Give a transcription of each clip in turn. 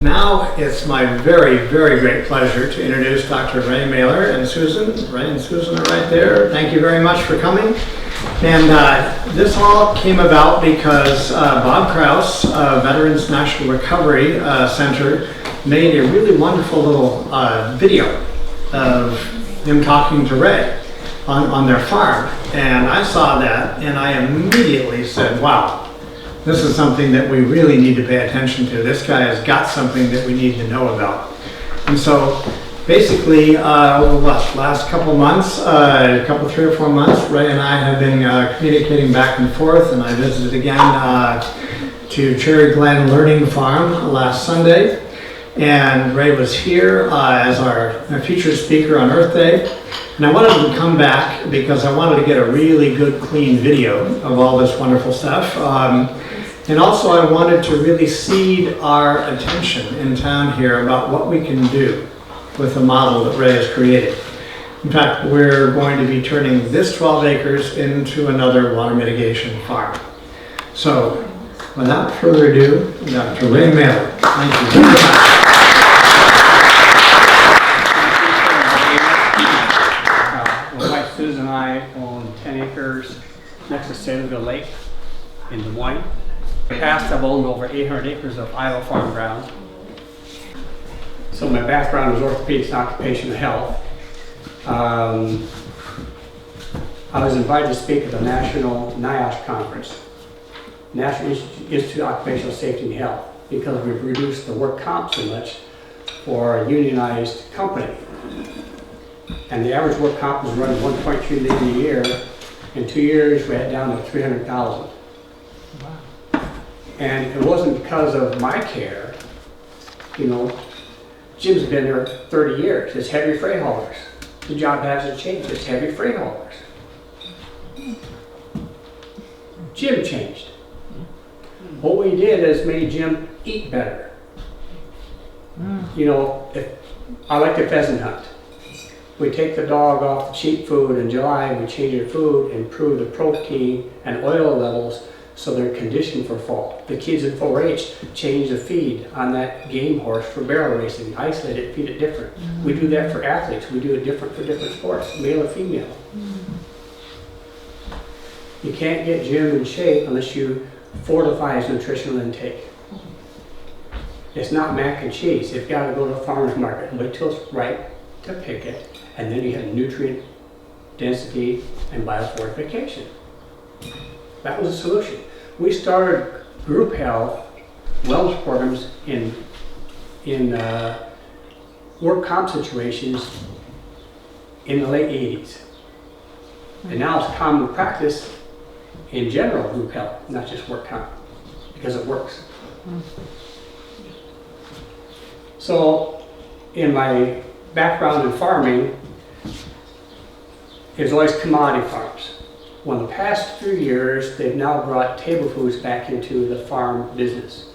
Now it's my very, very great pleasure to introduce Dr. Ray Mailer and Susan. Ray and Susan are right there. Thank you very much for coming. And this all came about because Bob Kraus, Veterans National Recovery Center, made a really wonderful little video of him talking to Ray on their farm. And I saw that and I immediately said, wow. This is something that we really need to pay attention to. This guy has got something that we need to know about. And so basically, last couple months, 3 or 4 months, Ray and I have been communicating back and forth, and I visited again to Cherry Glen Learning Farm last Sunday. And Ray was here as our featured speaker on Earth Day. And I wanted him to come back because I wanted to get a really good, clean video of all this wonderful stuff. And also I wanted to really seed our attention in town here about what we can do with the model that Ray has created. In fact, we're going to be turning this 12 acres into another water mitigation farm. So, without further ado, Dr. Ray Mailer. Thank you very much. My wife Susan and I own 10 acres next to Sailorville Lake in Des Moines. In the past, I've owned over 800 acres of idle farm ground. So my background is orthopedics and occupational health. I was invited to speak at the National NIOSH Conference, National Institute of Occupational Safety and Health, because we've reduced the work comp so much for a unionized company. And the average work comp was running 1.3 million a year. In 2 years, we had down to 300,000. And it wasn't because of my care. You know, Jim's been there 30 years. It's heavy freight haulers. The job hasn't changed. It's heavy freight haulers. Jim changed. What we did is made Jim eat better. You know, I like to pheasant hunt. We take the dog off the cheap food in July, we change their food, improve the protein and oil levels so they're conditioned for fall. The kids in 4-H change the feed on that game horse for barrel racing, isolate it, feed it different. We do that for athletes, we do it different for different sports, male or female. You can't get Jim in shape unless you fortify his nutritional intake. It's not mac and cheese. You've got to go to the farmer's market and wait till it's right to pick it, and then you have nutrient density and biofortification. That was the solution. We started group health wellness programs in work comp situations in the late 80s. And now it's common practice in general group health, not just work comp, because it works. So in my background in farming, there's always commodity farms. Well, in the past few years, they've now brought table foods back into the farm business.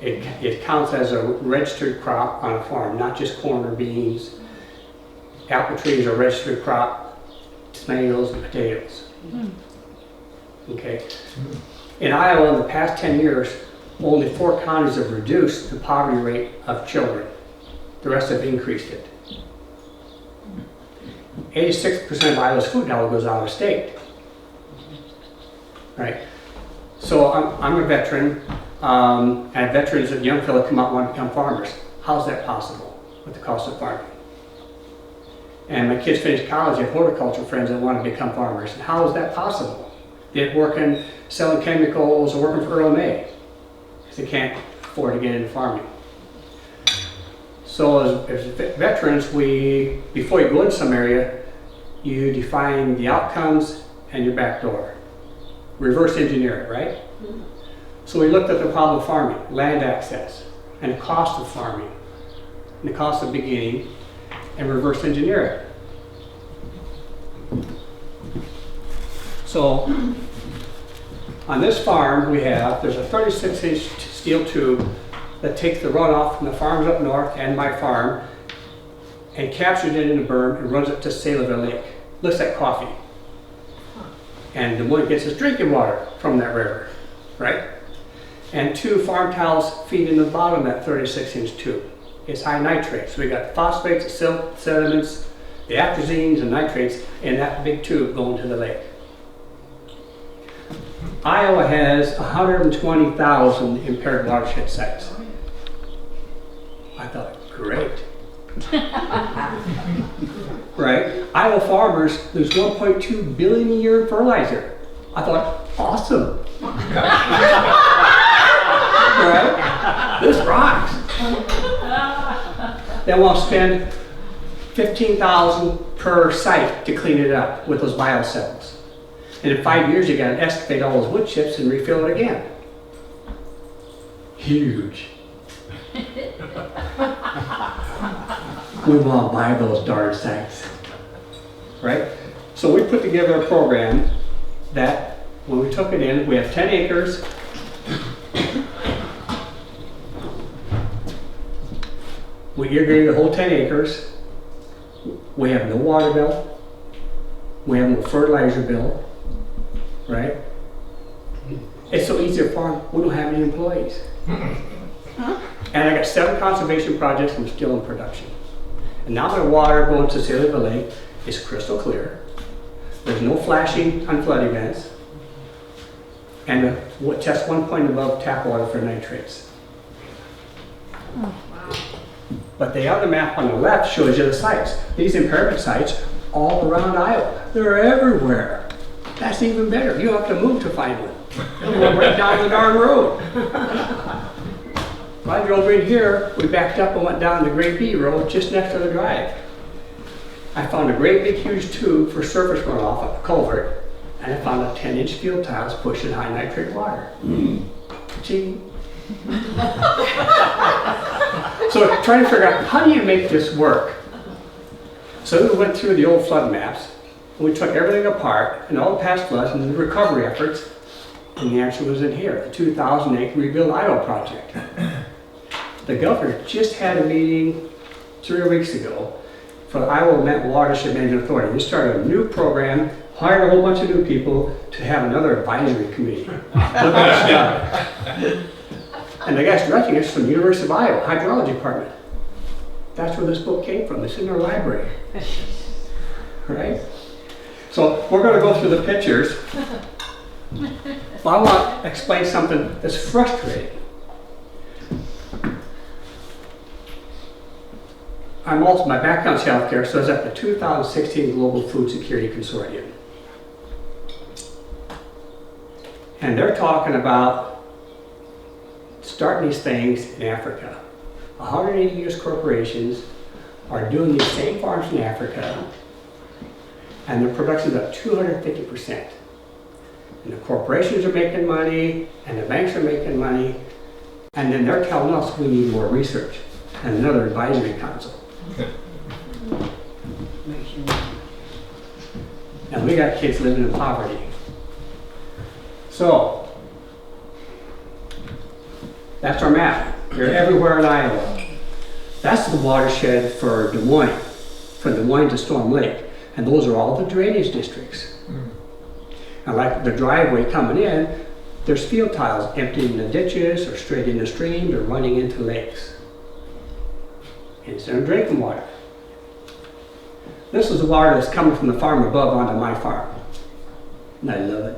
It counts as a registered crop on a farm, not just corn or beans. Apple trees are a registered crop, tomatoes and potatoes. Okay. In Iowa, in the past 10 years, only 4 counties have reduced the poverty rate of children. The rest have increased it. 86% of Iowa's food now goes out of state. Right. So I'm a veteran, and veterans and young fellow come out and want to become farmers. How's that possible with the cost of farming? And my kids finish college, I have horticulture friends that want to become farmers. And how is that possible? They're working, selling chemicals, or working for Earl May, because they can't afford to get into farming. So as veterans, before you go into some area, you define the outcomes and your back door. Reverse engineer it, right? So we looked at the problem of farming, land access, and the cost of farming, and the cost of beginning, and reverse engineer it. So on this farm there's a 36-inch steel tube that takes the runoff from the farms up north and my farm and captures it in the berm and runs it to Sailorville Lake. Looks like coffee. And Des Moines gets its drinking water from that river, right? and 2 farm towels feed in the bottom of that 36-inch tube. It's high nitrates. So we got phosphates, silt, sediments, the atrazines and nitrates in that big tube going to the lake. Iowa has 120,000 impaired watershed sites. I thought, great. Right? Iowa farmers lose 1.2 billion a year in fertilizer. I thought, awesome. Right? This rocks. They want to spend $15,000 per site to clean it up with those biocells. And in 5 years, you got to excavate all those wood chips and refill it again. Huge. We want to buy those darn sites. Right? So we put together a program that when we took it in, we have 10 acres. We irrigated the whole 10 acres. We have no water bill. We have no fertilizer bill. Right? It's so easy to farm, we don't have any employees. And I got 7 conservation projects and I'm still in production. And now my water going to Cecilia Lake is crystal clear. There's no flashing on flood events. And test 1 point above tap water for nitrates. But the other map on the left shows you the sites. These impairment sites all around Iowa. They're everywhere. That's even better. You don't have to move to find one. They'll go right down the darn road. Right over in here, we backed up and went down the Grade B road just next to the drive. I found a great big huge tube for surface runoff up a culvert, and I found a 10-inch field tiles pushing high nitrate water. Ching. So trying to figure out, how do you make this work? So we went through the old flood maps, and we took everything apart, and all the past floods and the recovery efforts, and the answer was in here, the 2008 Rebuild Iowa project. The governor just had a meeting 3 weeks ago for the Iowa Watershed Mitigation Authority. They started a new program, hired a whole bunch of new people to have another advisory committee. Look at stuff. And the guy's directing us from the University of Iowa, Hydrology Department. That's where this book came from. It's in our library. Right? So we're going to go through the pictures. Well, I want to explain something that's frustrating. My background's healthcare, so I was at the 2016 Global Food Security Consortium. And they're talking about starting these things in Africa. 180 US corporations are doing these same farms in Africa, and their production is up 250%. And the corporations are making money, and the banks are making money, and then they're telling us we need more research and another advisory council. And we got kids living in poverty. So, that's our map. They're everywhere in Iowa. That's the watershed for Des Moines, from Des Moines to Storm Lake. And those are all the drainage districts. And like the driveway coming in, there's field tiles emptying the ditches or straight into streams or running into lakes. Instead of drinking water. This is the water that's coming from the farm above onto my farm. And I love it.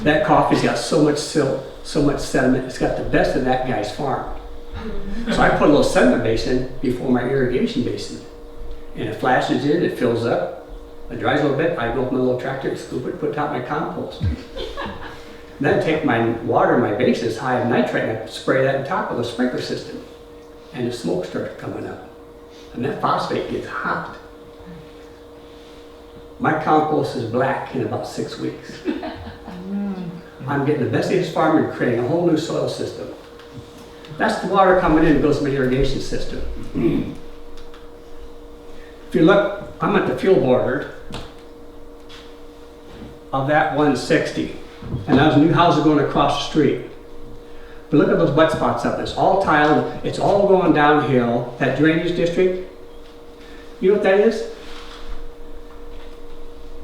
That coffee's got so much silt, so much sediment, it's got the best of that guy's farm. So I put a little sediment basin before my irrigation basin. And it flashes in, it fills up, it dries a little bit, I go with my little tractor, scoop it, put it out my compost. Then take my water, my basis, high in nitrate, and I spray that on top of the sprinkler system. And the smoke starts coming up. And that phosphate gets hot. My compost is black in about 6 weeks. I'm getting the best of his farm and creating a whole new soil system. That's the water coming in and goes to my irrigation system. If you look, I'm at the fuel border of that 160. And those new houses going across the street. But look at those wet spots up. It's all tiled. It's all going downhill. That drainage district, you know what that is?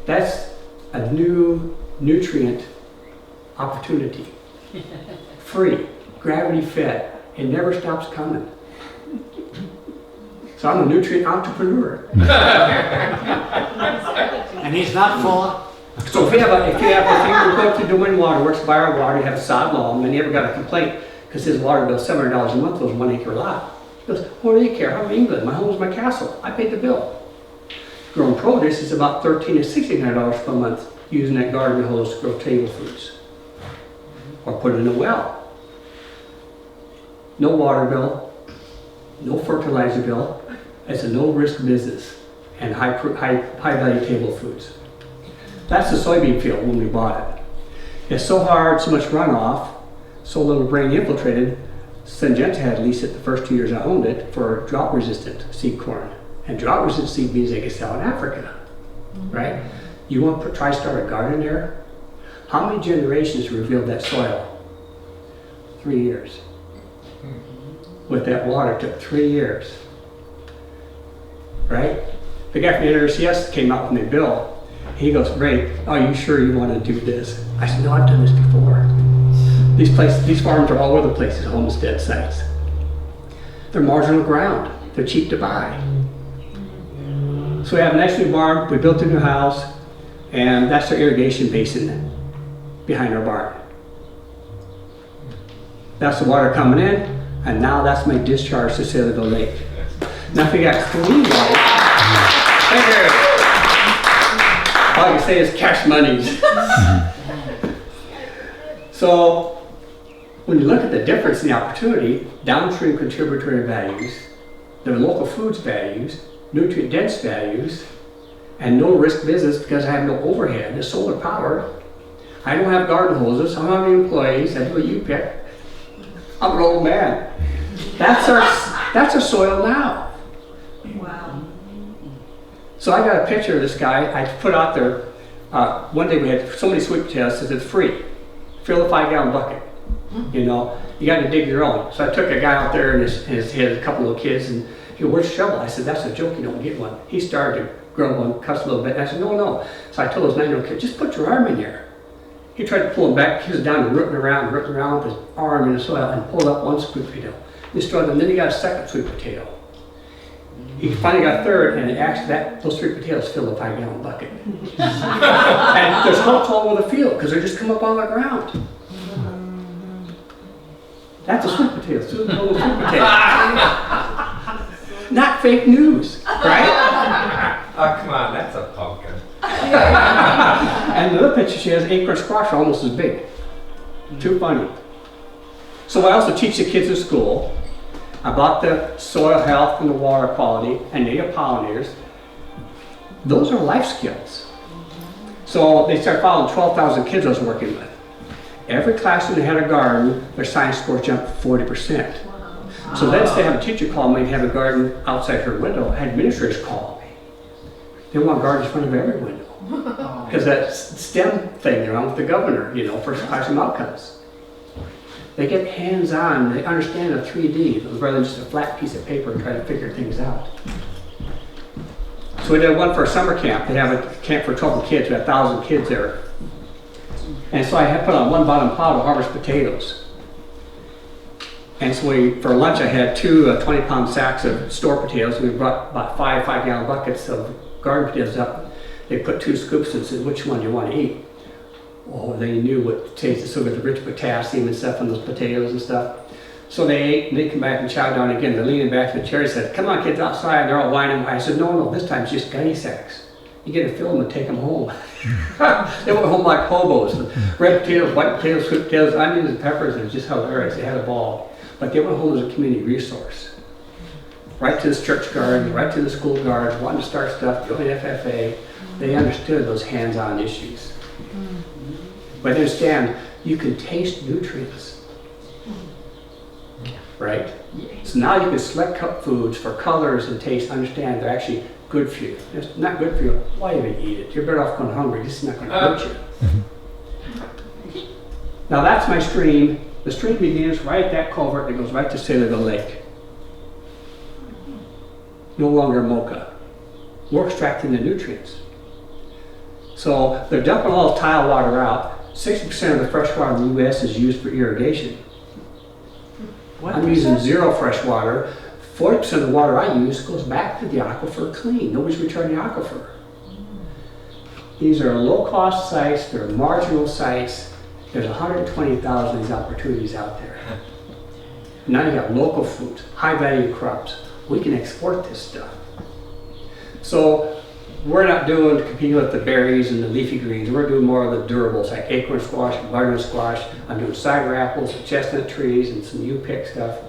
That's a new nutrient opportunity. Free, gravity fed. It never stops coming. So I'm a nutrient entrepreneur. And he's not full. So if you go to Des Moines Water Works, buy our water, you have a sod loam, and you ever got a complaint because his water bill $700 a month was 1 acre lot. He goes, what do you care? I'm in England. My home's my castle. I paid the bill. Growing produce is about $1,300 to $1,600 per month using that garden hose to grow table foods. Or put it in a well. No water bill, no fertilizer bill. It's a no-risk business and high value table foods. That's the soybean field when we bought it. It's so hard, so much runoff, so little rain infiltrated, Syngenta had to lease it the first 2 years I owned it for drought-resistant seed corn. And drought-resistant seed means they can sell in Africa, right? You want to try start a garden there? How many generations revealed that soil? 3 years. With that water, it took 3 years, right? The guy from the NRCS came out with me a bill. He goes, Ray, are you sure you want to do this? I said, no, I've done this before. These farms are all over the places, homestead sites. They're marginal ground. They're cheap to buy. So we have a nice new barn. We built a new house, and that's our irrigation basin behind our barn. That's the water coming in, and now that's my discharge to Sailorville Lake. Now if we got clean water, thank you. All I can say is cash monies. So when you look at the difference in the opportunity, downstream contributory values, the local foods values, nutrient dense values, and no risk business because I have no overhead, the solar power. I don't have garden hoses, I don't have any employees, I do what you pick. I'm an old man. That's our soil now. Wow. So I got a picture of this guy I put out there. One day we had so many sweet potatoes, says it's free. Fill a 5-gallon bucket. You know, you got to dig your own. So I took a guy out there and he had a couple of kids and he goes, where's the shovel? I said, that's a joke, you don't get one. He started to grow one, cuts a little bit. And I said, no. So I told those 9-year-old kid, just put your arm in there. He tried to pull him back. He was down and rooting around with his arm in the soil and pulled up one sweet potato. He struggled, and then he got a second sweet potato. He finally got a third, and those 3 potatoes filled a 5-gallon bucket. And there's humps all over the field because they just come up on the ground. That's a sweet potato, sweet potato. Not fake news, right? Oh, come on, that's a pumpkin. And the other picture, she has acorn squash almost as big. Too funny. So I also teach the kids in school about the soil health and the water quality and native pollinators. Those are life skills. So they started following 12,000 kids I was working with. Every classroom that had a garden, their science scores jumped 40%. So then instead of have a teacher call me and have a garden outside her window, I had administrators call me. They want gardens in front of every window. Because that STEM thing they're on with the governor, you know, first classroom outcomes. They get hands-on, they understand a 3D rather than just a flat piece of paper and try to figure things out. So we did one for a summer camp. They have a camp for 12 kids, we had 1,000 kids there. And so I had put on one bottom plow to harvest potatoes. And so for lunch I had 2 20-pound sacks of store potatoes, and we brought about 5-gallon buckets of garden potatoes up. They put 2 scoops and said, which one do you want to eat? Oh, they knew what tasted so good, the rich potassium and stuff on those potatoes and stuff. So they ate, and they come back and chow down again. They're leaning back in the chair and said, come on kids, outside. They're all whining. I said, no, this time it's just gunny sacks. You get to fill them and take them home. They went home like hobos. Red potatoes, white potatoes, sweet potatoes, onions and peppers. It was just hilarious. They had a ball. But they went home as a community resource. Right to this church garden, right to the school garden, wanting to start stuff, join FFA. They understood those hands-on issues. But understand, you can taste nutrients, right? So now you can select foods for colors and taste, understand they're actually good for you. If it's not good for you, why even eat it? You're better off going hungry, this is not going to hurt you. Now that's my stream. The stream begins right at that culvert that goes right to Sailorville Lake. No longer mocha. We're extracting the nutrients. So they're dumping all the tile water out. 60% of the fresh water in the U.S. is used for irrigation. What I'm using percent? zero fresh water. 40% of the water I use goes back to the aquifer clean. Nobody's returning the aquifer. These are low-cost sites. They're marginal sites. There's 120,000 of these opportunities out there. Now you got local fruit, high-value crops. We can export this stuff. So we're not doing competing with the berries and the leafy greens. We're doing more of the durables like acorn squash, butternut squash. I'm doing cider apples, chestnut trees, and some U-pick stuff.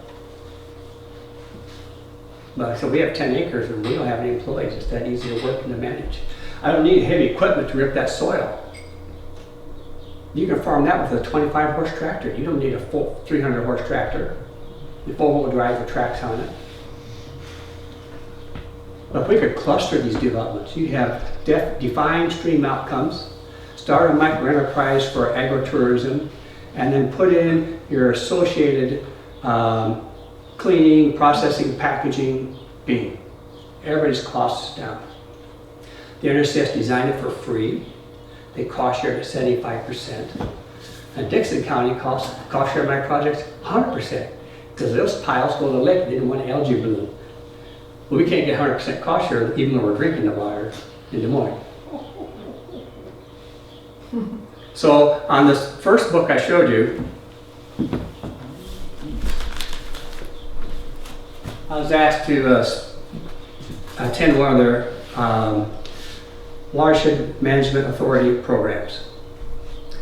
But so we have 10 acres and we don't have any employees. It's that easy to work and to manage. I don't need heavy equipment to rip that soil. You can farm that with a 25 horse tractor. You don't need a full 300 horse tractor. The 4-wheel drive with tracks on it. But if we could cluster these developments, you'd have defined stream outcomes, start a micro enterprise for agritourism, and then put in your associated cleaning, processing, packaging, being. Everybody's costs is down. The NRCS designed it for free. They cost share at 75%. And Dixon County cost share my projects 100%. Because those piles go to the lake, they didn't want algae bloom. Well, we can't get 100% cost share even though we're drinking the water in Des Moines. So on this first book I showed you, I was asked to attend one of their Watershed Management Authority programs.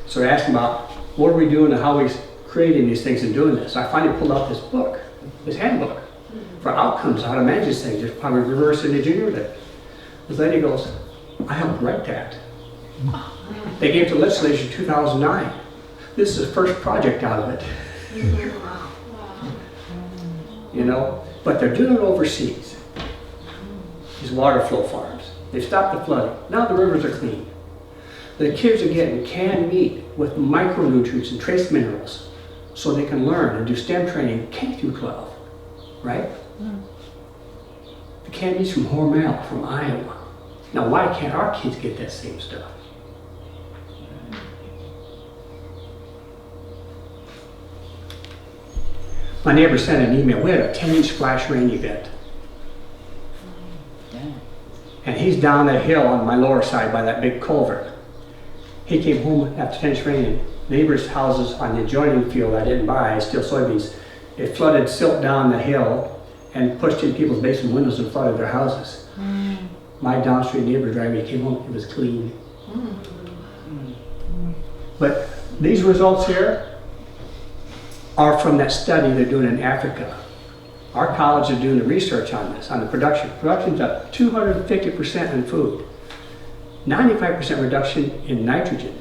So I asked them about what are we doing and how are we creating these things and doing this. So I finally pulled out this book, this handbook for outcomes, how to manage these things. Just probably reverse engineered it. This lady goes, I helped write that. They gave it to legislature in 2009. This is the first project out of it. You know, but they're doing it overseas. These water flow farms. They've stopped the flooding. Now the rivers are clean. The kids are getting canned meat with micronutrients and trace minerals so they can learn and do STEM training K through 12, right? The canned meat's from Hormel, from Iowa. Now why can't our kids get that same stuff? My neighbor sent an email. We had a 10-inch flash rain event. And he's down that hill on my lower side by that big culvert. He came home after 10 inch rain and neighbors' houses on the adjoining field I didn't buy, still soybeans. It flooded silt down the hill and pushed in people's basement windows and flooded their houses. My downstream neighbor driving came home, it was clean. But these results here are from that study they're doing in Africa. Our college is doing the research on this, on the production. Production's up 250% in food, 95% reduction in nitrogen,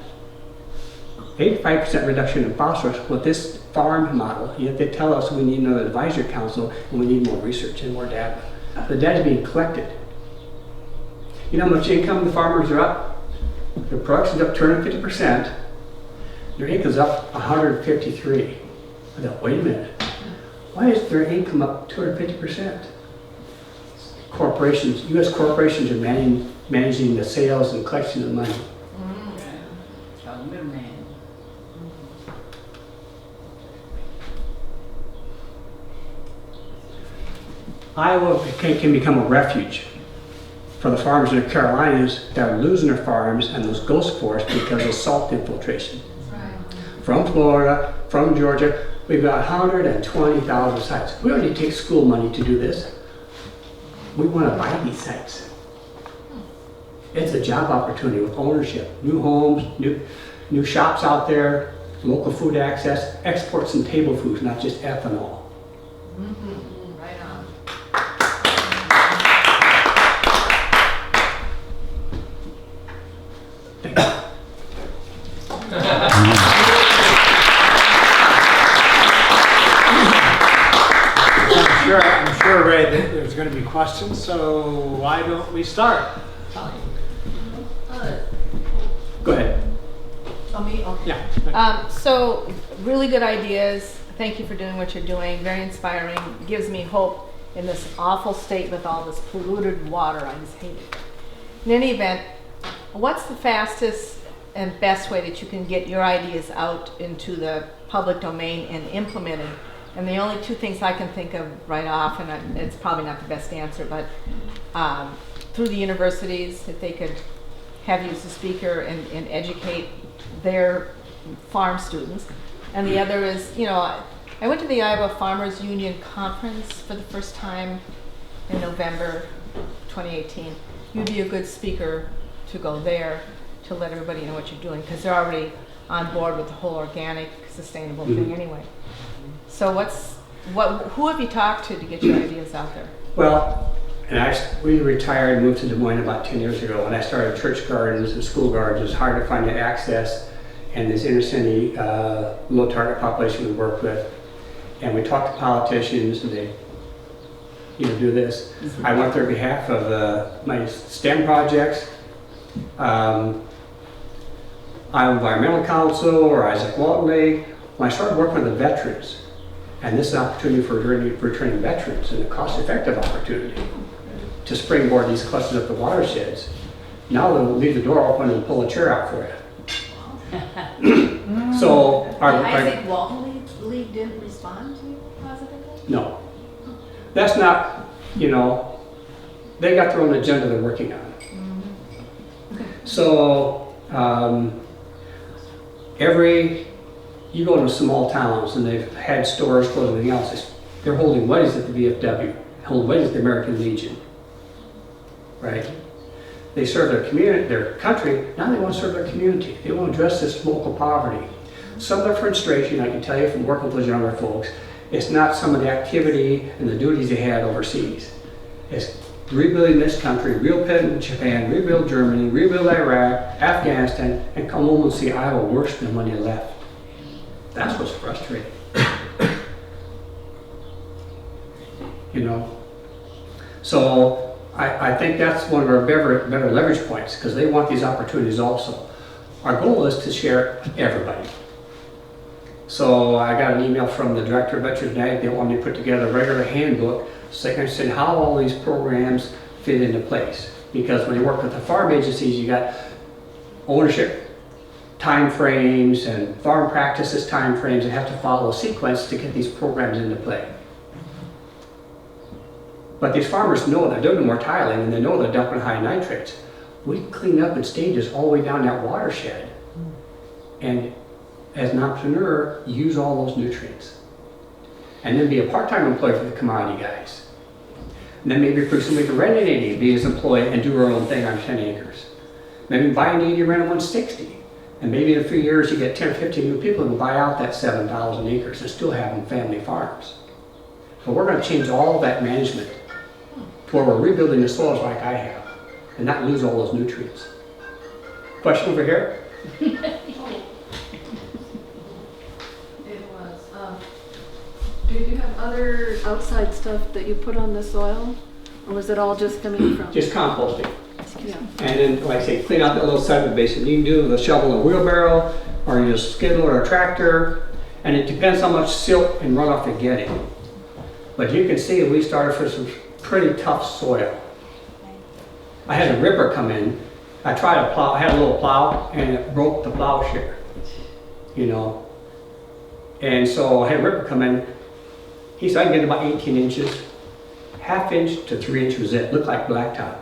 85% reduction in phosphorus with this farm model. Yet they tell us we need another advisory council and we need more research and more data. The data is being collected. You know how much income the farmers are up? Their production's up 250%. Their income's up 153. I thought, wait a minute. Why is their income up 250%? Corporations, U.S. corporations are managing the sales and collection of money. Iowa can become a refuge for the farmers in the Carolinas that are losing their farms and those ghost forests because of salt infiltration. From Florida, from Georgia, we've got 120,000 sites. We don't need to take school money to do this. We want to buy these sites. It's a job opportunity with ownership, new homes, new shops out there, local food access, export some table foods, not just ethanol. Right on. Thank you. I'm sure, Ray, that there's going to be questions, so why don't we start? Go ahead. Oh, me? Okay. Yeah. So, really good ideas. Thank you for doing what you're doing. Very inspiring. Gives me hope in this awful state with all this polluted water. I just hate it. In any event, what's the fastest and best way that you can get your ideas out into the public domain and implemented. And the only two things I can think of right off, and it's probably not the best answer, but through the universities, if they could have you as a speaker and educate their farm students. And the other is, you know, I went to the Iowa Farmers Union Conference for the first time in November 2018. You'd be a good speaker to go there to let everybody know what you're doing, because they're already on board with the whole organic, sustainable thing anyway. So who have you talked to get your ideas out there? Well, we retired and moved to Des Moines about 10 years ago, and I started church gardens and school gardens. It was hard to find the access, and this inner city low target population we worked with. And we talked to politicians, and they, do this. I went there on behalf of my STEM projects, Iowa Environmental Council, or Isaac Walton Lake. When I started working with the veterans, and this is an opportunity for returning veterans, and a cost-effective opportunity to springboard these clusters up the watersheds. Now they'll leave the door open and pull a chair out for you. So Isaac Walton League didn't respond to you positively? No. That's not, they got their own agenda they're working on. So, you go to small towns and they've had stores, clothes, everything else, they're holding weddings at the VFW, holding weddings at the American Legion, right? They serve their community, their country, now they want to serve their community. They want to address this local poverty. Some of their frustration, I can tell you from working with those younger folks, it's not some of the activity and the duties they had overseas. It's rebuilding this country, rebuild Japan, rebuild Germany, rebuild Iraq, Afghanistan, and come home and see Iowa worse than when they left. That's what's frustrating. So I think that's one of our better leverage points, because they want these opportunities also. Our goal is to share everybody. So I got an email from the director of Veterans Ag. They want me to put together a regular handbook so they can understand how all these programs fit into place. Because when you work with the farm agencies, you got ownership time frames and farm practices time frames that have to follow a sequence to get these programs into play. But these farmers know that they're doing more tiling, and they know they're dumping high nitrates. We clean up in stages all the way down that watershed. And as an entrepreneur, use all those nutrients. And then be a part-time employee for the commodity guys. And then maybe for somebody to rent an 80, be his employee and do her own thing on 10 acres. Maybe buy an 80, rent a 160. And maybe in a few years you get 10 or 15 new people who buy out that 7,000 acres and still have them family farms. But we're going to change all of that management to where we're rebuilding the soils like I have and not lose all those nutrients. Question over here? Did you have other outside stuff that you put on the soil? Or was it all just coming from? Just composting. Yeah. And then, like I say, clean out that little sediment basin. You can do with a shovel and wheelbarrow, or you just skid load or a tractor, and it depends how much silt and runoff you're getting. But you can see we started for some pretty tough soil. I had a ripper come in. I tried to plow, I had a little plow, and it broke the plowshare, And so I had a ripper come in. He said I can get about 18 inches, ½ inch to 3 inches was it. Looked like blacktop.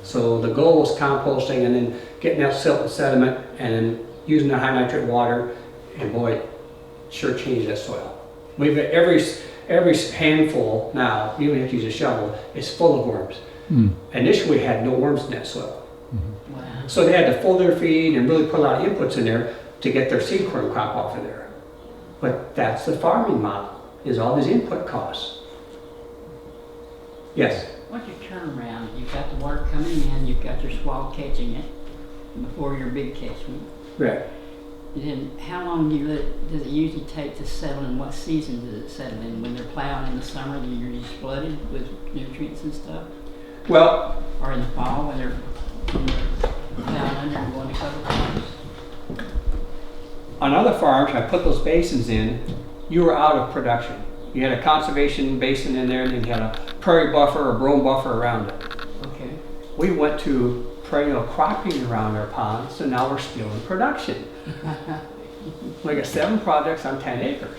So the goal was composting and then getting that silt and sediment and then using the high nitrate water, and boy, it sure changed that soil. We've got every handful now, you don't have to use a shovel, is full of worms. Initially we had no worms in that soil. Wow. So they had to fold their feed and really put a lot of inputs in there to get their seed corn crop off of there. But that's the farming model, is all these input costs. Yes? What's your turnaround? You've got the water coming in, you've got your swab catching it before your big catchment. Right. And then how long does it usually take to settle, and what season does it settle in? When they're plowing in the summer, then you're just flooded with nutrients and stuff? Well, Or in the fall when they're plowing under and going to cover farms? on other farms, I put those basins in, you were out of production. You had a conservation basin in there, and then you had a prairie buffer or brome buffer around it. Okay. We went to perennial cropping around our pond, so now we're still in production. We got 7 projects on 10 acres.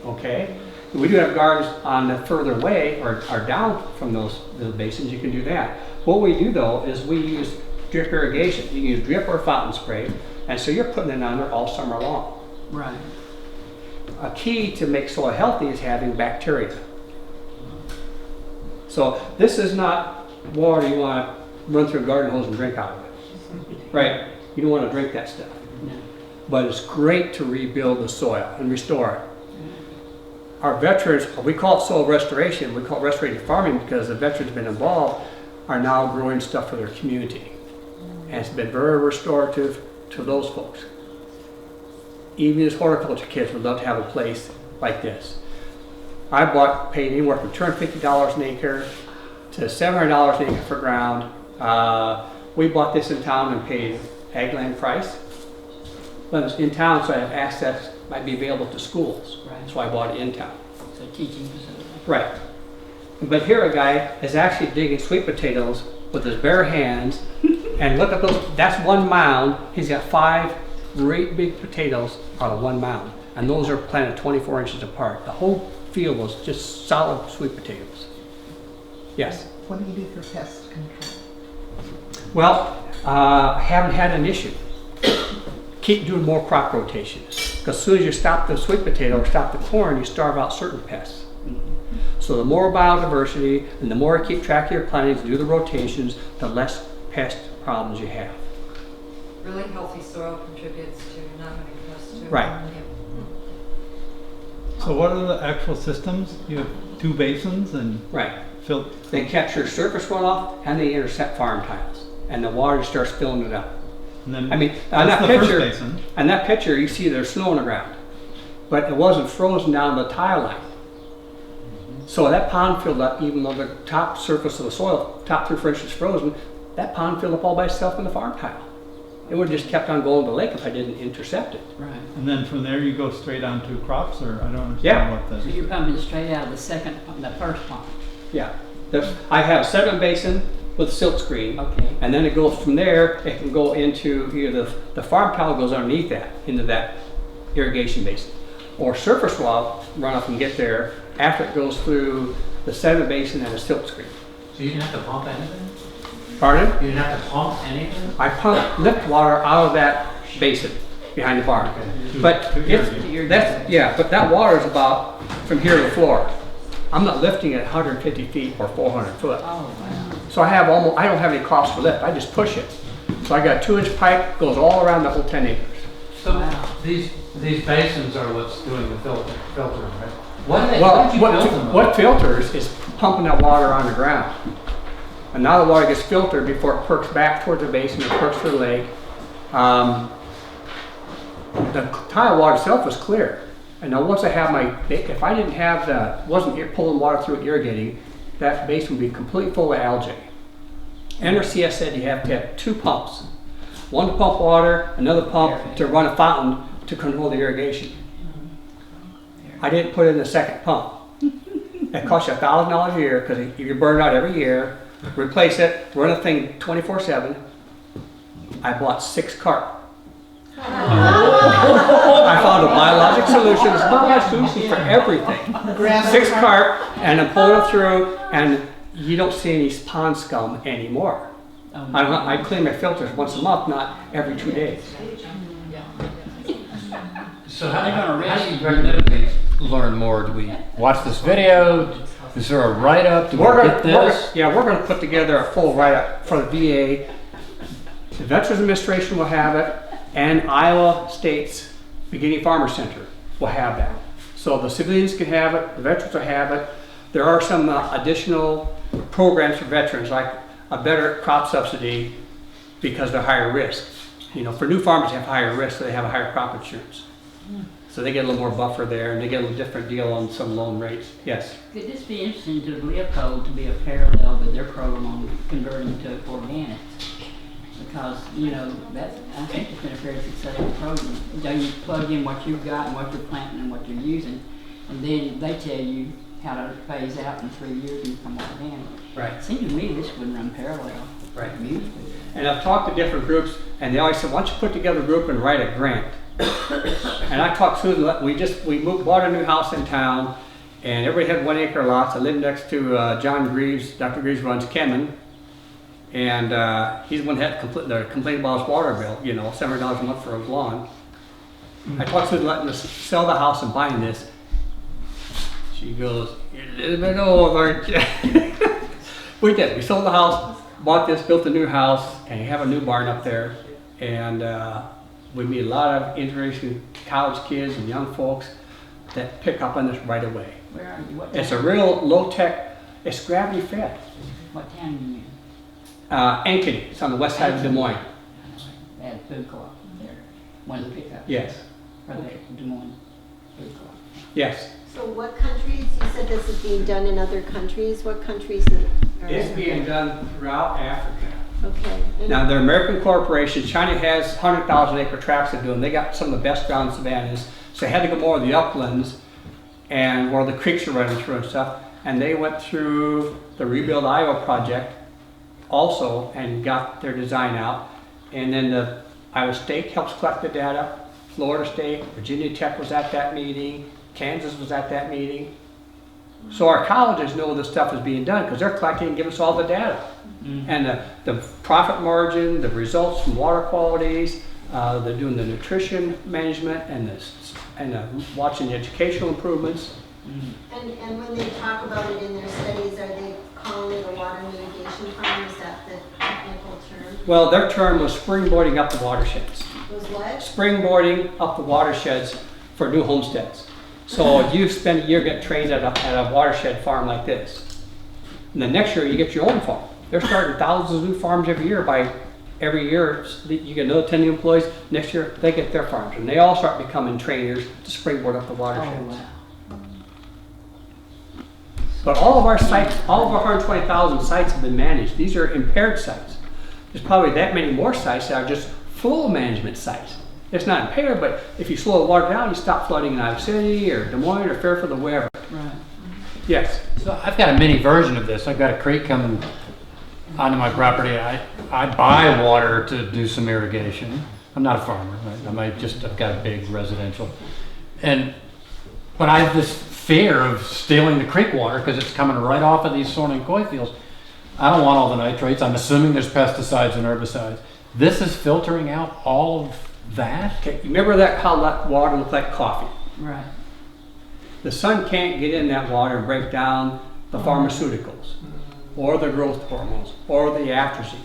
Okay? We do have gardens on the further away or down from those basins, you can do that. What we do though is we use drip irrigation. You can use drip or fountain spray, and so you're putting it on there all summer long. Right. A key to make soil healthy is having bacteria. So this is not water you want to run through a garden hose and drink out of it. Right? You don't want to drink that stuff. No. But it's great to rebuild the soil and restore it. Our veterans, we call it soil restoration, we call it restorative farming because the veterans have been involved, are now growing stuff for their community. And it's been very restorative to those folks. Even as horticulture kids would love to have a place like this. I paid anywhere from $250 an acre to $700 an acre for ground. We bought this in town and paid ag land price. But it's in town, so I have access, might be available to schools. Right. So I bought it in town. So teaching facility. Right. But here a guy is actually digging sweet potatoes with his bare hands. And look at those, that's one mound. He's got 5 great big potatoes out of one mound. And those are planted 24 inches apart. The whole field was just solid sweet potatoes. Yes? What do you do for pest control? Well, I haven't had an issue. Keep doing more crop rotations. Because as soon as you stop the sweet potato or stop the corn, you starve out certain pests. So the more biodiversity and the more you keep track of your plantings, do the rotations, the less pest problems you have. Really healthy soil contributes to not having pests too. Right. Yeah. So what are the actual systems? You have 2 basins and Right. they They capture surface runoff and they intercept farm tiles. And the water just starts filling it up. and then I mean, on that's that the picture, first basin. on that picture, you see there's snow on the ground, but it wasn't frozen down the tile line. So that pond filled up, even though the top surface of the soil, top 3 or 4 inches frozen, that pond filled up all by itself in the farm tile. It would have just kept on going to the lake if I didn't intercept it. Right. And then from there you go straight on to crops, or I don't understand Yeah. what So the. you're pumping straight out of the first pump. Yeah, I have a 7 basin with silt screen. Okay. And then it goes from there, it can go into either the farm tile goes underneath that, into that irrigation basin. Or surface runoff can get there after it goes through the 7 basin and a silt screen. So you didn't have to pump anything? Pardon? You didn't have to pump anything? I pump lift water out of that basin behind the barn. But but that water is about from here to the floor. I'm not lifting it 150 feet or 400 foot. Oh, wow. So I don't have any cost for lift, I just push it. So I got a 2-inch pipe, goes all around the whole 10 acres. So Wow. these basins are what's doing the filtering, right? When did you Well, build them? what filters is pumping that water on the ground. And now the water gets filtered before it perks back toward the basin or perks to the lake. The tile water itself is clear. And now once I have if I didn't have wasn't pulling water through it irrigating, that basin would be completely full of algae. NRCS said you have to have 2 pumps. One to pump water, another pump to run a fountain to control the irrigation. I didn't put in a second pump. It costs you $1,000 a year because you burn it out every year, replace it, run a thing 24/7. I bought 6 carp. I found a biologic solution. It's a biologic solution for everything. 6 carp, and I'm pulling it through, and you don't see any pond scum anymore. I clean my filters once a month, not every 2 days. So how do you recommend we learn more? Do we watch this video? Is there a write-up? Do we get this? We're going to put together a full write-up for the VA. The Veterans Administration will have it, and Iowa State's Beginning Farmer Center will have that. So the civilians can have it, the veterans will have it. There are some additional programs for veterans, like a better crop subsidy because they're higher risk. You know, for new farmers, they have higher risk, so they have a higher crop insurance. So they get a little more buffer there, and they get a little different deal on some loan rates. Yes? Could this be interesting to Leopold to be a parallel with their program on converting to organic? Because, you know, I think it's been a very successful program. You know, you plug in what you've got and what you're planting and what you're using, and then they tell you how to phase out in 3 years and become organic. Right. It seems to me this would run parallel. Right. Beautifully. And I've talked to different groups, and they always said, why don't you put together a group and write a grant? And I talked to Susan, we bought a new house in town, and everybody had 1 acre lots. I lived next to John Greaves. Dr. Greaves runs Kemen, and he's the one that had the complaint about his water bill, you know, $700 a month for his lawn. I talked to Susan letting us sell the house and buying this. She goes, you're a little bit old, aren't you? We did. We sold the house, bought this, built a new house, and have a new barn up there. And we meet a lot of interesting college kids and young folks that pick up on this right away. Where are you? What It's a town? real low-tech, it's gravity fed. What town are you in? Ankeny, it's on the west side of Des Moines. They had a food co-op there. One of the pickups. Yes, For the Des Moines food co-op. yes. So what countries, you said this is being done in other countries, what countries are? It's being done throughout Africa. Okay. And Now, they're American corporations. China has 100,000 acre tracts to do them. They got some of the best ground savannas. So they had to go more of the uplands and where the creeks are running through and stuff. And they went through the Rebuild Iowa project also and got their design out. And then the Iowa State helps collect the data. Florida State, Virginia Tech was at that meeting. Kansas was at that meeting. So our colleges know this stuff is being done because they're collecting and giving us all the data. And the profit margin, the results from water qualities, they're doing the nutrition management and watching the educational improvements. and when they talk about it in their studies, are they calling it a water mitigation plan? Is that the technical term? Well, their term was springboarding up the watersheds. Was what? Springboarding up the watersheds for new homesteads. So you spend a year getting trained at a watershed farm like this. And then next year you get your own farm. They're starting thousands of new farms every year. Every year you get another 10 new employees. Next year they get their farms. And they all start becoming trainers to springboard up the watersheds. Oh, wow. But all of our sites, all of our 120,000 sites have been managed. These are impaired sites. There's probably that many more sites that are just full management sites. It's not impaired, but if you slow the water down, you stop flooding in Iowa City or Des Moines or Fairfield or wherever. Right. Yes. So I've got a mini version of this. I've got a creek coming onto my property. I buy water to do some irrigation. I'm not a farmer. I've got a big residential. But I have this fear of stealing the creek water because it's coming right off of these Sorn and Coy fields. I don't want all the nitrates. I'm assuming there's pesticides and herbicides. This is filtering out all of that? Okay. Remember how that water looked like coffee? Right. The sun can't get in that water and break down the pharmaceuticals or the growth hormones or the atrazine.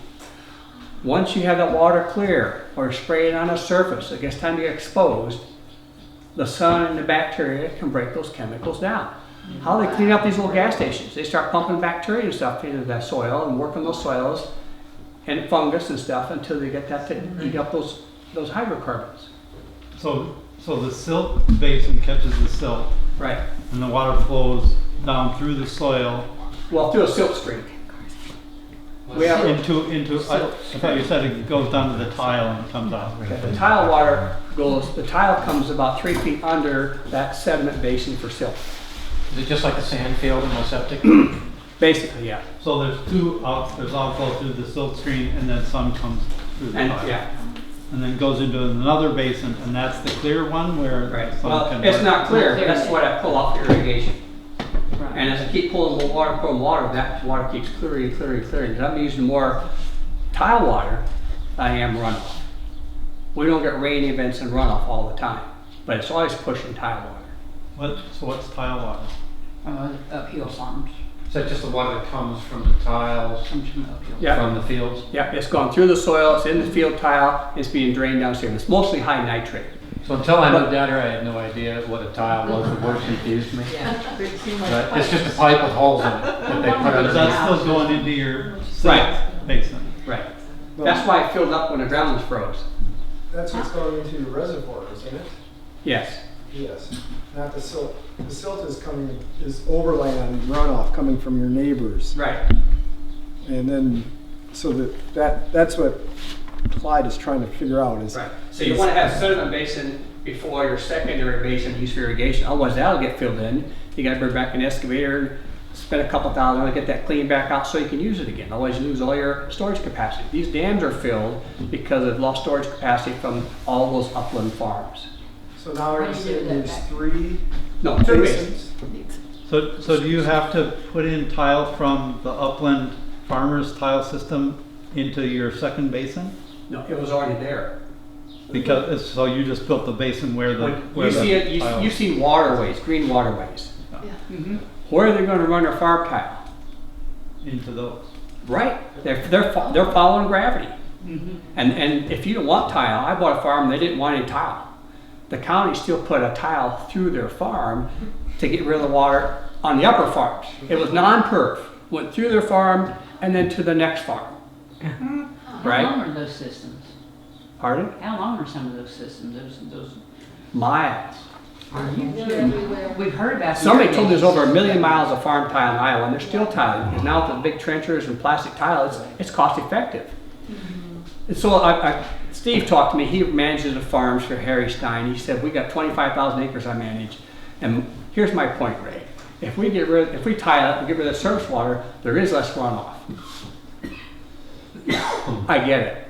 Once you have that water clear or spray it on a surface, it gets time to get exposed, the sun and the bacteria can break those chemicals down. How do they clean up these little gas stations? They start pumping bacteria and stuff into that soil and working those soils and fungus and stuff until they get that to eat up those hydrocarbons. So the silt basin catches the silt, Right. and the water flows down through the soil Well, through a silt screen. We have into. I thought you said it goes down to the tile and it comes out. the tile water the tile comes about 3 feet under that sediment basin for silt. Is it just like a sand field in my septic? Basically, yeah. So there's there's outflow through the silt screen, and then some comes through the And tile. yeah, And then goes into another basin, and that's the clear one where right. the sun Well, can. it's not clear. That's what I pull off irrigation. Right. And as I keep pulling more water, that water keeps clearing. I'm using more tile water than I am runoff. We don't get rain events and runoff all the time, but it's always pushing tile water. So what's tile water? Uphill farms. Is that just the water that comes from the tiles Comes from uphill. Yeah. from the fields? Yeah, it's gone through the soil, it's in the field tile, it's being drained downstream. It's mostly high nitrate. So until I moved out here, I had no idea what a tile was. The word confused me. But it's just a pipe with holes in it that they put But under. that's still going into your silt Right. basin. Right. That's why it filled up when the ground was froze. That's what's going into your reservoir, isn't it? Yes. Yes, not the silt. The silt is overland runoff coming from your neighbors. Right. And then, so that's what Clyde is trying to figure out is. Right. So you want to have sediment basin before your secondary basin used for irrigation. Otherwise, that'll get filled in. you gotta bring back an excavator, spend a couple $1,000 to get that cleaned back out so you can use it again. Otherwise you lose all your storage capacity. These dams are filled because of lost storage capacity from all those upland farms. So now are you saying there's 3 No, 2 basins. basins? So do you have to put in tile from the upland farmers tile system into your second basin? No, it was already there. Because, so you just built the basin where the, where You the see it, tile- you see waterways, green waterways. Yeah. Where are they gonna run their farm tile? into those. Right, they're following gravity. And if you don't want tile, I bought a farm, they didn't want any tile. The county still put a tile through their farm to get rid of the water on the upper farms. It was non-perf, went through their farm and then to the next farm. How Right? long are those systems? Pardon? How long are some of those systems? Those Miles. are you kidding? We've heard about. the Somebody told me there's over 1 million irrigation miles of farm tile in Iowa, and they're still tiling, because now with the big trenchers and plastic tile, it's cost effective. And so Steve talked to me, he manages the farms for Harry Stein. He said, we got 25,000 acres I manage. And here's my point, Ray. If we tile it and get rid of the surface water, there is less runoff. I get it.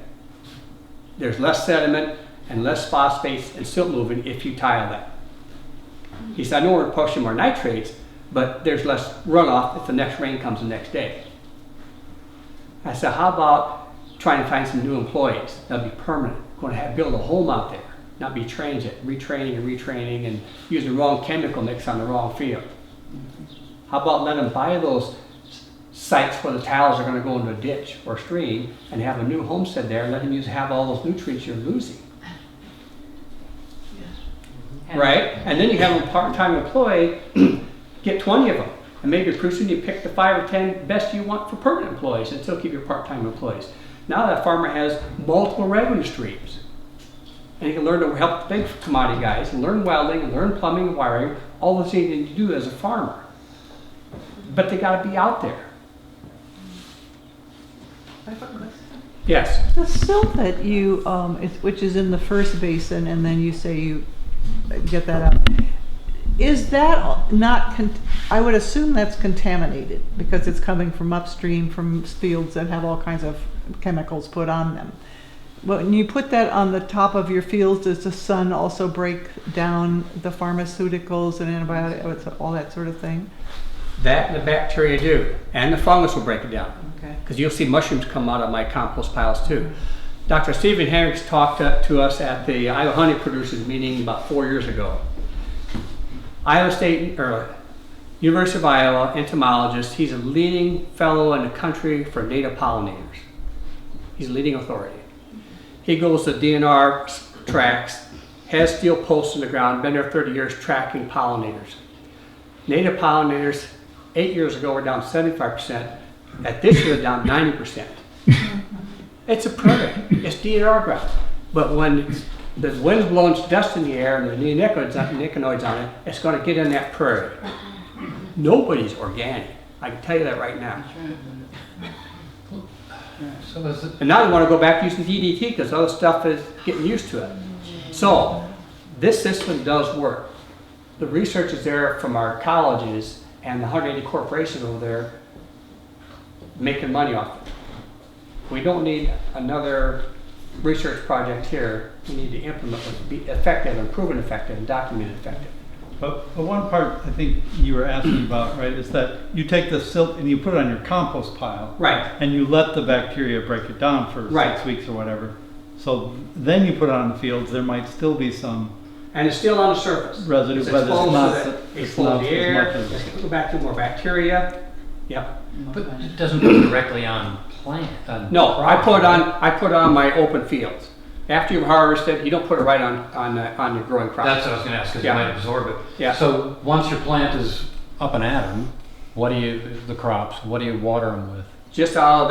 There's less sediment and less phosphates and silt moving if you tile that. He said, I know we're pushing more nitrates, but there's less runoff if the next rain comes the next day. I said, how about trying to find some new employees that'll be permanent, going to build a home out there, not be transient, retraining and retraining and using the wrong chemical mix on the wrong field. How about let them buy those sites where the tiles are going to go into a ditch or stream and have a new homestead there and let them have all those nutrients you're losing. Right? And then you have a part-time employee, get 20 of them. And maybe pretty soon you pick the 5 or 10 best you want for permanent employees and still keep your part-time employees. Now that farmer has multiple revenue streams. And he can learn to help the big commodity guys and learn welding and learn plumbing and wiring, all the things that you do as a farmer. But they gotta be out there. Yes. The silt that you, which is in the first basin, and then you say you get that out, is that not, I would assume that's contaminated because it's coming from upstream from fields that have all kinds of chemicals put on them. When you put that on the top of your fields, does the sun also break down the pharmaceuticals and antibiotics, all that sort of thing? That and the bacteria do, and the fungus will break it down. Okay. Because you'll see mushrooms come out of my compost piles too. Dr. Stephen Hendricks talked to us at the Iowa Honey Producers meeting about 4 years ago. Iowa State, or University of Iowa entomologist, he's a leading fellow in the country for native pollinators. He's a leading authority. He goes to DNR tracks, has steel posts in the ground, been there 30 years tracking pollinators. Native pollinators 8 years ago were down 75%. At this year, they're down 90%. It's a prairie. It's DNR ground. But when the wind's blowing dust in the air and the neonicotinoids on it, it's going to get in that prairie. Nobody's organic. I can tell you that right now. So is it, And now they want to go back using DDT because other stuff is getting used to it. So this system does work. The research is there from our colleges and the 180 corporations over there making money off it. We don't need another research project here. We need to implement it, be effective and proven effective and documented effective. But one part I think you were asking about, right, is that you take the silt and you put it on your compost pile. Right. And you let the bacteria break it down for Right. 6 weeks or whatever. So then you put it on the fields, there might still be some And it's still on the surface. residue, It's but it's exposed not, to the, it's exposed not to the as air, much as. it's go back to more bacteria. Yep. but it doesn't go directly on plant? No, I put on my open fields. After you've harvested, you don't put it right on your growing crop. That's what I was gonna ask, because Yeah. you might absorb it. Yeah. So once your plant is up and at 'em, what do you water them with? Just out of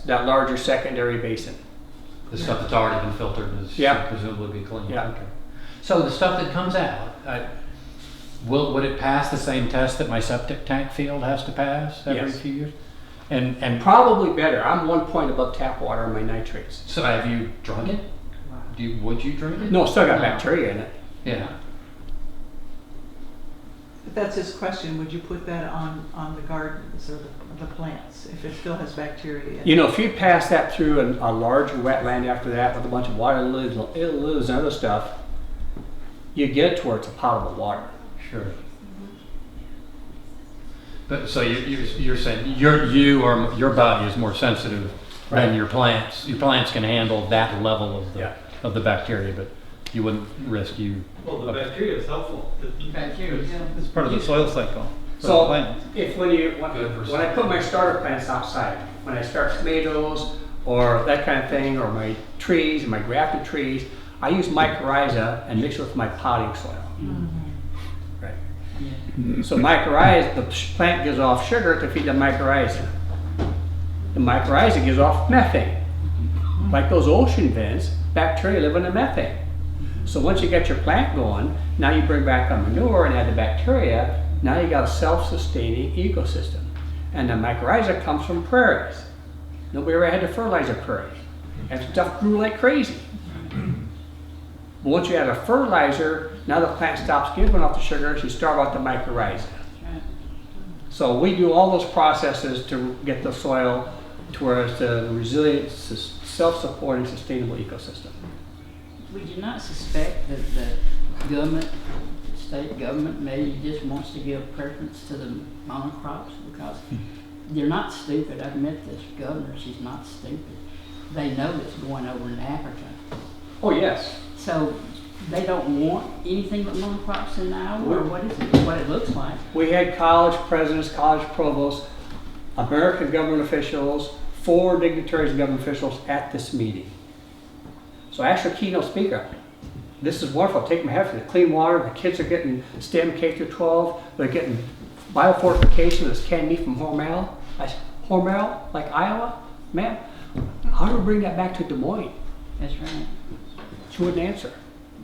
that larger secondary basin. The stuff that's already been filtered is Yeah. presumably be clean? Yeah. Okay. So the stuff that comes out, would it pass the same test that my septic tank field has to pass every Yes. few years? And Probably better. I'm 1 point above tap water on my nitrates. so have you drunk it? Would you drink it? No, it's still got bacteria in it. Yeah. But that's his question, would you put that on the gardens or the plants, if it still has bacteria in it? You know, if you pass that through a large wetland after that with a bunch of water lilies and other stuff, you get it to where it's a potable water. Sure. But so you're saying your body is more sensitive than your plants. Your plants can handle that level of the bacteria, but you wouldn't risk you. Well, the bacteria is helpful. Bacteria, yeah. It's part of the soil cycle. for the So plants. if when I put my starter plants outside, when I start tomatoes or that kind of thing, or my trees, my grafted trees, I use mycorrhiza and mix it with my potting soil. Right. So mycorrhiza, the plant gives off sugar to feed the mycorrhiza. The mycorrhiza gives off methane. Like those ocean vents, bacteria live in the methane. So once you get your plant going, now you bring back a manure and add the bacteria, now you got a self-sustaining ecosystem. And the mycorrhiza comes from prairies. Nobody ever had to fertilize a prairie. And stuff grew like crazy. But once you add a fertilizer, now the plant stops giving off the sugars, you starve out the mycorrhiza. So we do all those processes to get the soil to where it's a resilient, self-supporting, sustainable ecosystem. Would you not suspect that the government, state government, maybe just wants to give preference to the monocrops? Because they're not stupid. I've met this governor, she's not stupid. They know it's going over in Africa. Oh yes. So they don't want anything but monocrops in Iowa, or what is it, what it looks like? We had college presidents, college provosts, American government officials, 4 dignitaries of government officials at this meeting. So I asked the keynote speaker, this is wonderful, take my head for the clean water, the kids are getting STEM K through 12, they're getting biofortification, this canned meat from Hormel. I said, Hormel, like Iowa? Ma'am, how do we bring that back to Des Moines? That's right. She wouldn't answer.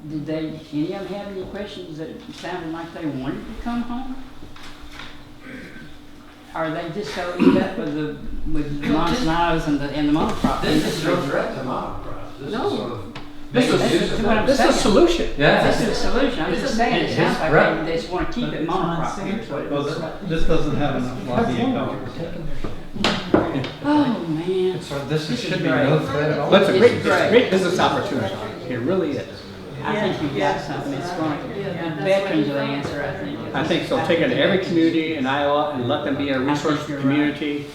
Did any of them have any questions that sounded like they wanted to come home? Are they just so eat up with the Monsantos and the monocrops? This is no threat to monocrops. This No. is sort of. This is a solution. Yeah. This is a solution. I'm just saying, it sounds like they just want to keep it monocrop. Here's what it Well, looks like. this doesn't have enough lobbying power. Oh, man. So this This should is be great. no threat at all. But it's a It's great, great. great business opportunity. It really is. I think you've got something. It's going to, the veterans are the answer, I think. I think so. Take it to every community in Iowa and let them be a resource you're community.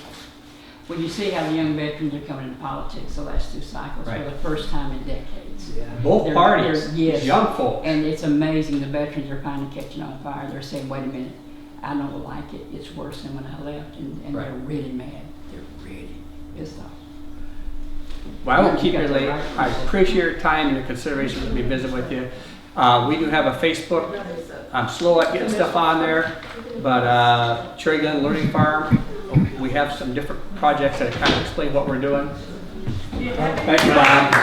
Well, you see how the young veterans are coming into politics the last 2 cycles for Right. the first time in decades. Both They're- parties, they're- yes. young folk. And it's amazing, the veterans are finally catching on fire. They're saying, wait a minute, I don't like it. It's worse than when I left. And Right. they're really mad. They're really pissed off. Well, I won't You keep got you the late. right I person. appreciate your time and your consideration to be visit with you. We do have a Facebook. I'm slow at getting stuff on there, but Cherry Glen Learning Farm, we have some different projects that kind of explain what we're doing. Thank you, Bob.